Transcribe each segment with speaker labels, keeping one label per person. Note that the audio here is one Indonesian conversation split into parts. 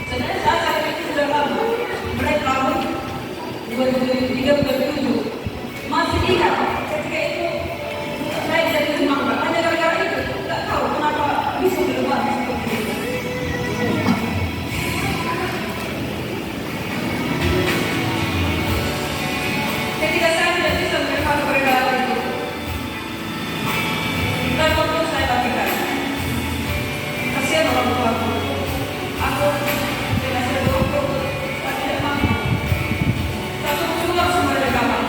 Speaker 1: Sebenarnya saat itu sudah lama, mulai tahun 2003-2007 masih ingat ketika itu saya jadi semangat. Hanya gara-gara itu nggak tahu kenapa bisa berubah seperti itu. Ketika saya tidak bisa menerima keberadaan itu, dan waktu saya katakan, kasihan orang tuaku. Aku tidak sedang saya tidak mampu. Satu keluar semua dari kamar.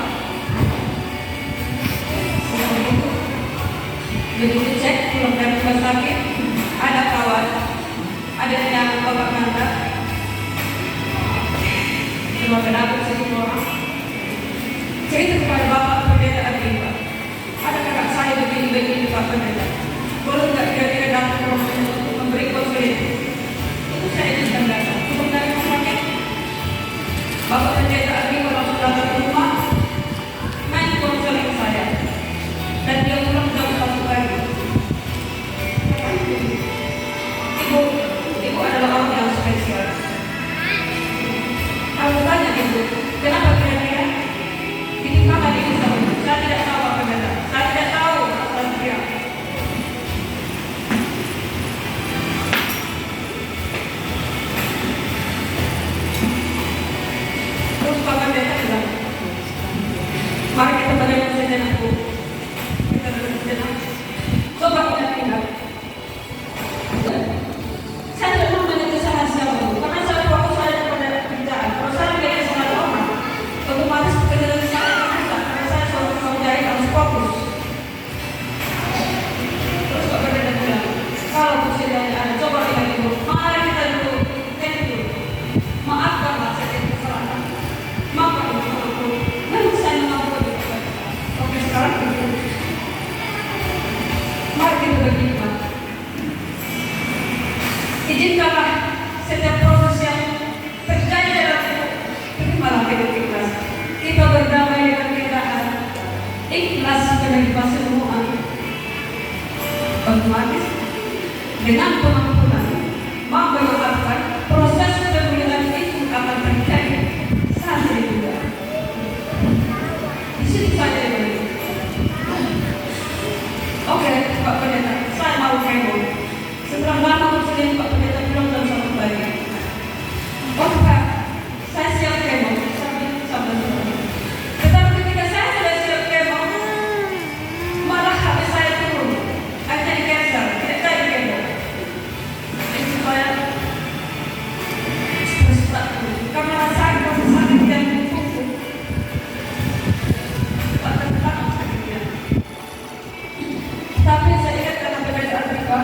Speaker 1: Begitu cek pulang dari rumah sakit, ada kawan, ada yang bapak Nanda, cuma kenapa semua orang cerita kepada bapak pendeta Agripa. Ada kakak saya begini Pak Pendeta, boleh nggak kira-kira datang ke rumah untuk memberi konseling? Itu saya ingin datang. Sebelum dari rumah sakit, bapak pendeta Agripa langsung datang ke rumah, main konseling saya, dan dia pulang jam 1 pagi. Ibu adalah orang yang spesial. Kalau tanya ibu, kenapa kira-kira? Ditimpa ibu sama ibu. Saya tidak tahu apa pendeta. Saya tidak tahu asal dia. Terus Pak Pendeta bilang, mari kita berikan sejenak Bu. Kita berikan sejenak. Coba kita tinggal. Saya tidak mau menyentuh sama siapa Bu, karena saya fokus saya kepada kerjaan. Kalau saya beda sama orang, otomatis pekerjaan saya akan rusak, karena saya selalu jahit harus fokus. Terus Pak Pendeta bilang, kalau kursinya ada, coba lihat Ibu. Mari kita dulu, maafkanlah saya kesalahan. Maafkan Ibu. Lalu saya mengampuni. Oke, sekarang Ibu. Mari kita berkhidmat. Izinkanlah setiap proses yang terjadi dalam hidup ini malah kita ikhlas. Kita berdamai dengan keadaan, ikhlas menerima semua. Otomatis dengan pengampunan, memaafkan, proses pemulihan itu akan terjadi saat ini juga. Di sini saja ini. Oke, Pak Pendeta, saya mau kemo. Setelah lama berseling Pak Pendeta bilang dalam satu hari. Oke Pak, saya siap kemo. Tetapi ketika saya sudah siap kemo, malah HP saya turun. Akhirnya di cancel, tidak jadi kemo. Ini supaya karena rasanya proses sakit yang ditutup. Pak terkenal sakitnya. Tapi saya ingat kata Pendeta Agripa,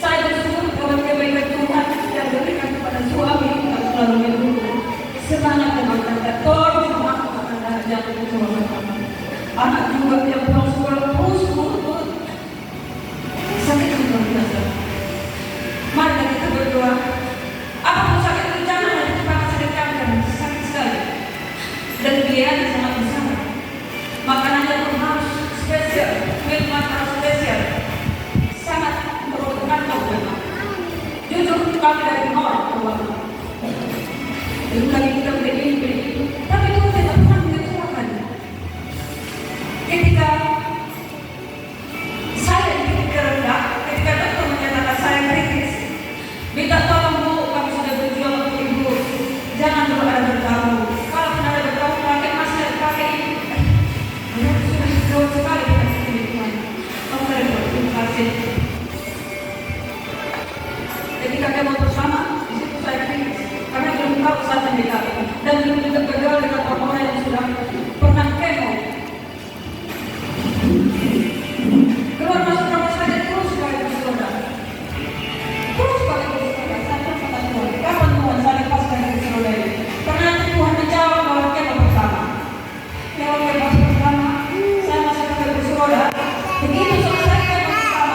Speaker 1: saya bersyukur bahwa kebaikan Tuhan yang berikan kepada suami yang selalu mendukung. Semangat teman Anda, tolong semangat Anda jangan kecewa. Anak juga yang pulang sekolah terus sakit luar biasa. Mari kita berdoa. Apapun sakit itu jangan hanya cepat sakit kanker, sakit sekali. Dan biayanya sangat besar. Makanannya pun harus spesial, minuman harus spesial. Sangat merugikan memang. Jujur kami dari nol keluar. Belum lagi kita beli itu. Tapi itu tidak pernah mengecewakan. Ketika saya di titik terendah, ketika dokter menyatakan saya kritis, minta tolong Bu, kami sudah berjuang untuk Ibu. Jangan dulu ada bertamu. Kalau pun ada bertamu, pakai masker, pakai ini. Sudah jauh sekali kita kesini Tuhan. Dokter Ibu, terima kasih. Ketika kami bersama, di situ saya kritis. Karena belum tahu saat yang dan belum juga bergaul dengan orang-orang yang sudah pernah kemo. Keluar masuk rumah sakit terus sekali bersaudara. Terus sekali bersaudara. Saya kata Tuhan, kapan Tuhan saya lepaskan dari saudara ini? Karena Tuhan menjawab bahwa kemo bersama. Kemo bebas bersama. Saya masih akan bersaudara. Begitu selesai kemo bersama,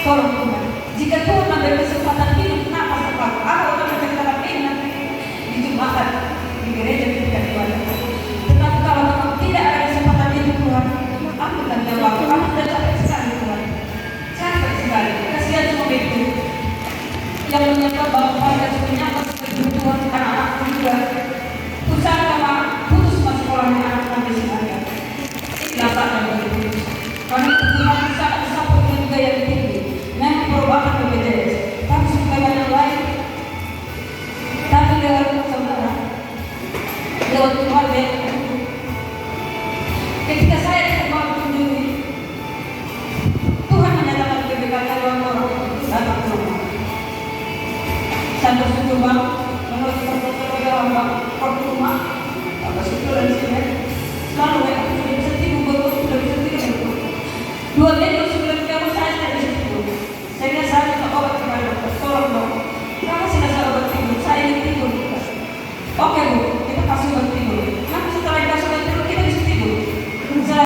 Speaker 1: tolong